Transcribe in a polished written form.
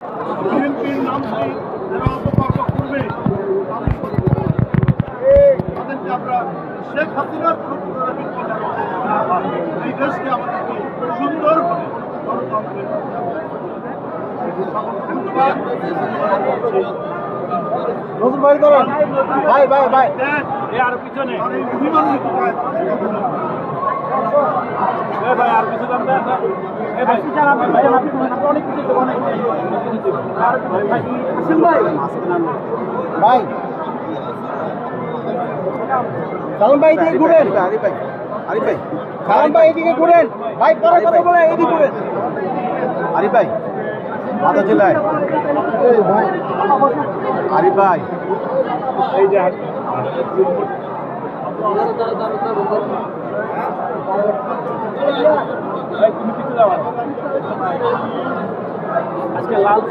বিএনপির নামটি যারা অপকর্ম করবে তাদেরকে আমরা শেখ হাসিনার পুনরাবৃত্তি জানাবো। এই দেশকে আমাদেরকে সুন্দরভাবে গণতন্ত্রের ধন্যবাদ। ভাই ধরেন ভাই ভাই ভাই আর পিছনে বিমান ভাই আর কিছু দাম দেন অনেক কিছু অনেক ভাই সালাম ভাই এদিকে ঘুরেন আরিফ ভাই সালাম ভাই এদিকে ঘুরেন ভাই পরে কথা বলে এদিকে ঘুরেন আরিফ ভাই মাথা জেলায় আরিফ ভাই এই যে তুমি কিছু দাও আজকে লাল